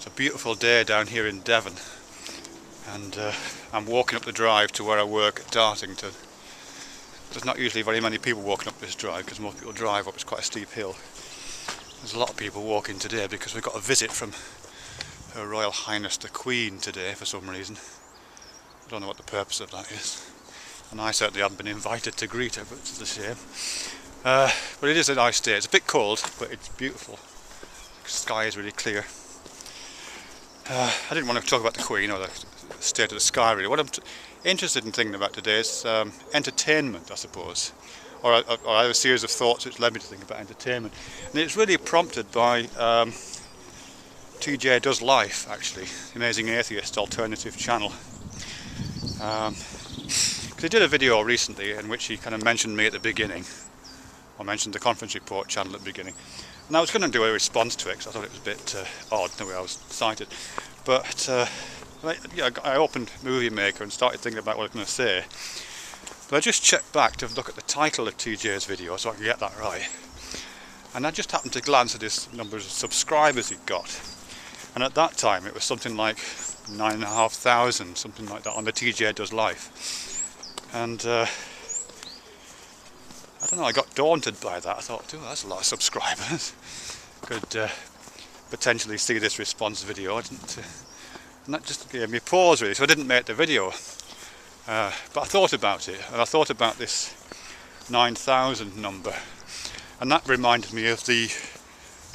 It's a beautiful day down here in Devon, and I'm walking up the drive to where I work at Dartington. There's not usually very many people walking up this drive because most people drive up. It's quite a steep hill. There's a lot of people walking today because we've got a visit from Her Royal Highness the Queen today for some reason. I don't know what the purpose of that is, and I certainly haven't been invited to greet her, but it's a shame. But it is a nice day. It's a bit cold, but it's beautiful. The sky is really clear. I didn't want to talk about the Queen or the state of the sky really. What I'm interested in thinking about today is entertainment, I suppose, or I have a series of thoughts which led me to think about entertainment, and it's really prompted by TJ Does Life, actually, the Amazing Atheist alternative channel. Because he did a video recently in which he kind of mentioned me at the beginning, or mentioned the Conference Report channel at the beginning. And I was going to do a response to it because I thought it was a bit odd the way I was cited. But I opened Movie Maker and started thinking about what I was going to say. But I just checked back to look at the title of TJ's video so I could get that right. And I just happened to glance at his numbers of subscribers he'd got. And at that time it was something like 9,500, something like that, on the TJ Does Life. And I don't know, I got daunted by that. I thought, oh, that's a lot of subscribers. Could potentially see this response video. And that just gave me pause really, so I didn't make the video. But I thought about it, and I thought about this 9,000 number. And that reminded me of the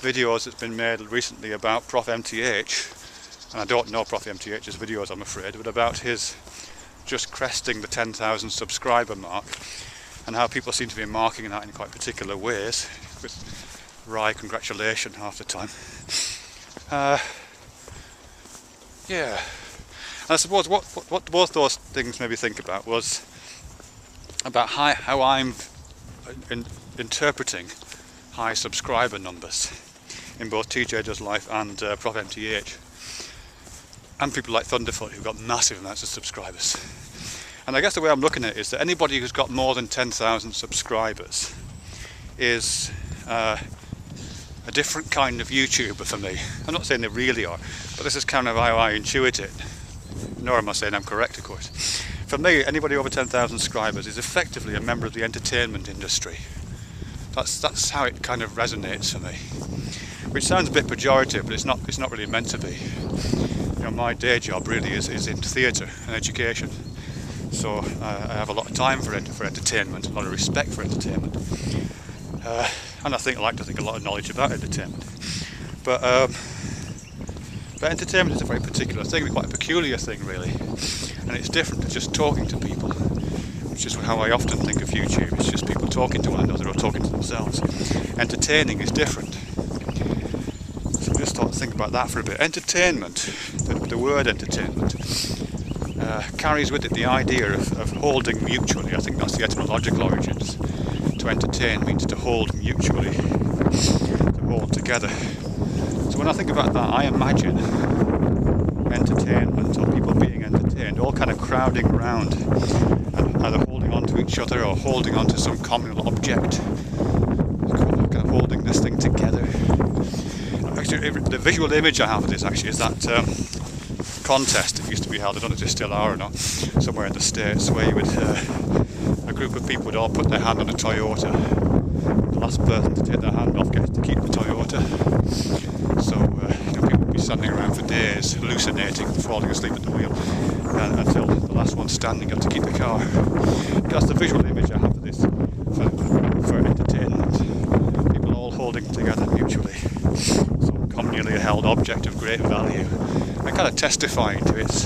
videos that's been made recently about Prof MTH. And I don't know Prof MTH's videos, I'm afraid, but about his just cresting the 10,000 subscriber mark, and how people seem to be marking that in quite particular ways, with wry congratulation half the time. Yeah, and I suppose what both those things made me think about was about how I'm interpreting high subscriber numbers in both TJ Does Life and Prof MTH, and people like Thunderfoot who've got massive amounts of subscribers. And I guess the way I'm looking at it is that anybody who's got more than 10,000 subscribers is a different kind of YouTuber for me. I'm not saying they really are, but this is kind of how I intuit it. Nor am I saying I'm correct, of course. For me, anybody over 10,000 subscribers is effectively a member of the entertainment industry. That's how it kind of resonates for me. Which sounds a bit pejorative, but it's not really meant to be. You know, my day job really is in theatre and education. So I have a lot of time for entertainment, a lot of respect for entertainment, and I like to think a lot of knowledge about entertainment. But entertainment is a very particular thing, quite a peculiar thing really, and it's different to just talking to people, which is how I often think of YouTube. It's just people talking to one another or talking to themselves. Entertaining is different. So I just thought to think about that for a bit. Entertainment, the word entertainment, carries with it the idea of holding mutually. I think that's the etymological origins. To entertain means to hold mutually, to hold together. So when I think about that, I imagine entertainment, or people being entertained, all kind of crowding around and either holding on to each other or holding on to some communal object, kind of holding this thing together. Actually, the visual image I have of this actually is that contest that used to be held, I don't know if they still are or not, somewhere in the States, where you would, a group of people would all put their hand on a Toyota. The last person to take their hand off gets to keep the Toyota. So people would be standing around for days, hallucinating, falling asleep at the wheel, until the last one standing up to keep the car. That's the visual image I have of this for entertainment. People all holding together mutually, some communally held object of great value, and kind of testifying to its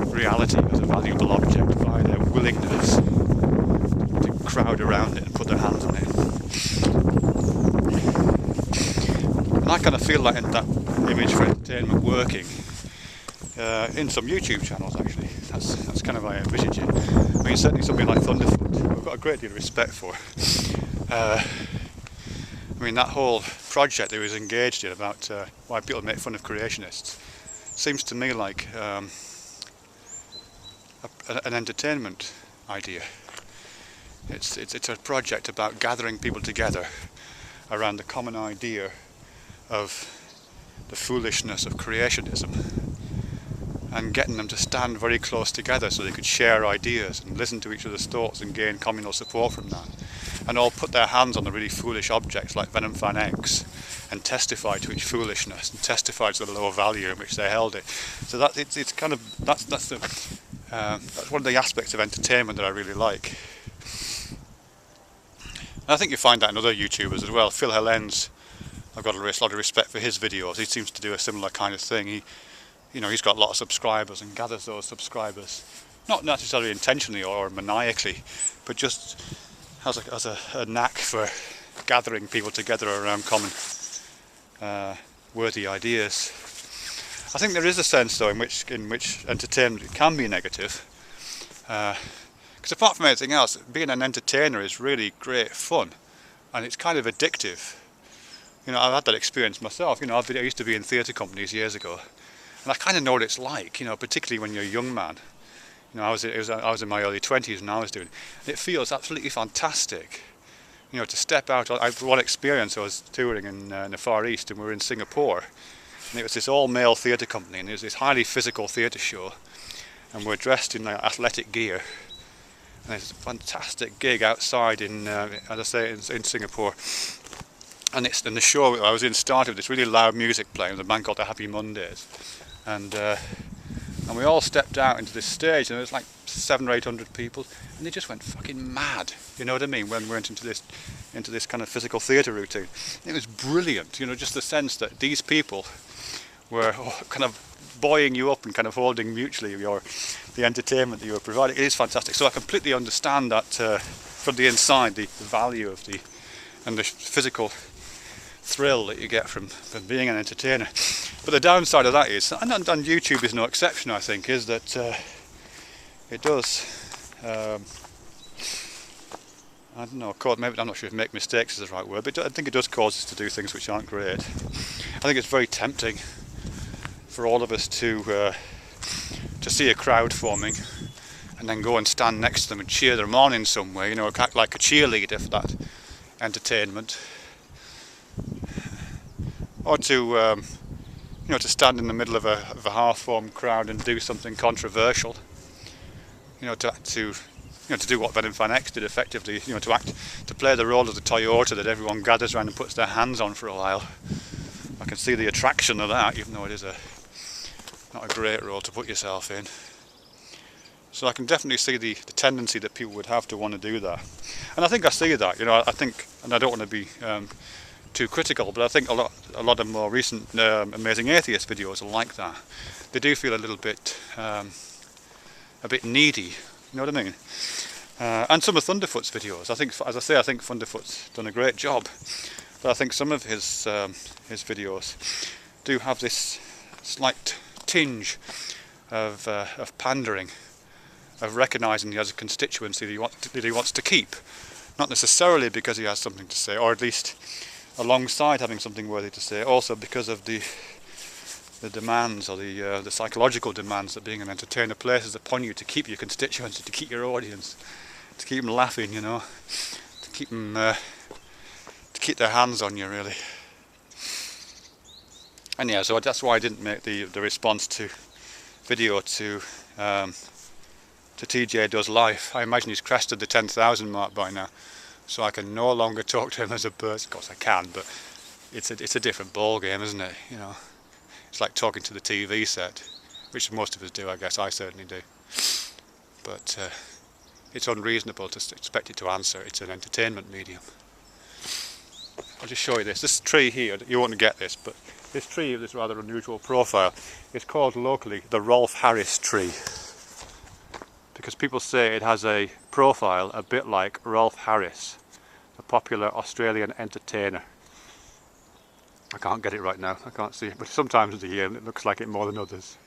reality as a valuable object by their willingness to crowd around it and put their hands on it. And I kind of feel that in that image for entertainment working in some YouTube channels actually. That's kind of how I envisage it. I mean, certainly something like Thunderfoot, I've got a great deal of respect for. I mean, that whole project that he was engaged in about why people make fun of creationists seems to me like an entertainment idea. It's a project about gathering people together around the common idea of the foolishness of creationism, and getting them to stand very close together so they could share ideas and listen to each other's thoughts and gain communal support from that, and all put their hands on the really foolish objects like Venom Fan X and testify to its foolishness and testify to the low value in which they held it. So that it's kind of that's one of the aspects of entertainment that I really like. And I think you find that in other YouTubers as well. Phil Helens, I've got a lot of respect for his videos. He seems to do a similar kind of thing. He's got a lot of subscribers and gathers those subscribers, not necessarily intentionally or maniacally, but just has a knack for gathering people together around common worthy ideas. I think there is a sense, though, in which entertainment can be negative, because apart from anything else, being an entertainer is really great fun, and it's kind of addictive. I've had that experience myself. I used to be in theatre companies years ago, and I kind of know what it's like. Particularly when you're a young man. I was in my early 20s when I was doing it. It feels absolutely fantastic. To step out. One experience, I was touring in the Far East, and we were in Singapore, and it was this all-male theatre company, and it was this highly physical theatre show, and we're dressed in athletic gear, and it's a fantastic gig outside in, as I say, in Singapore. And the show I was in started with this really loud music playing, with a band called the Happy Mondays, and we all stepped out into this stage, and there was like 700 or 800 people, and they just went fucking mad. You know what I mean? When we went into this kind of physical theatre routine, it was brilliant. Just the sense that these people were kind of buoying you up and kind of holding mutually the entertainment that you were providing. It is fantastic. So I completely understand that from the inside, the value of the physical thrill that you get from being an entertainer. But the downside of that is, and YouTube is no exception, I think, is that it does, I don't know, maybe I'm not sure if make mistakes is the right word, but I think it does cause us to do things which aren't great. I think it's very tempting for all of us to see a crowd forming and then go and stand next to them and cheer them on in some way, act like a cheerleader for that entertainment, or to stand in the middle of a half-formed crowd and do something controversial, to do what Venom Fan X did effectively, to play the role of the Toyota that everyone gathers around and puts their hands on for a while. I can see the attraction of that, even though it is not a great role to put yourself in. So I can definitely see the tendency that people would have to want to do that, and I think I see that. I think, and I don't want to be too critical, but I think a lot of more recent Amazing Atheist videos are like that. They do feel a little bit needy. You know what I mean? And some of Thunderfoot's videos. I think, as I say, I think Thunderfoot's done a great job, but I think some of his videos do have this slight tinge of pandering, of recognising he has a constituency that he wants to keep, not necessarily because he has something to say, or at least alongside having something worthy to say, also because of the demands, or the psychological demands that being an entertainer places upon you to keep your constituency, to keep your audience, to keep them laughing, to keep them to keep their hands on you, really. And yeah, so that's why I didn't make the response to video to TJ Does Life. I imagine he's crested the 10,000 mark by now, so I can no longer talk to him as a person. Of course I can, but it's a different ball game, isn't it? It's like talking to the TV set, which most of us do, I guess. I certainly do. But it's unreasonable to expect it to answer. It's an entertainment medium. I'll just show you this. This tree here, you won't get this, but this tree of this rather unusual profile is called locally the Rolf Harris tree, because people say it has a profile a bit like Rolf Harris, a popular Australian entertainer. I can't get it right now, I can't see it, but sometimes in the year it looks like it more than others.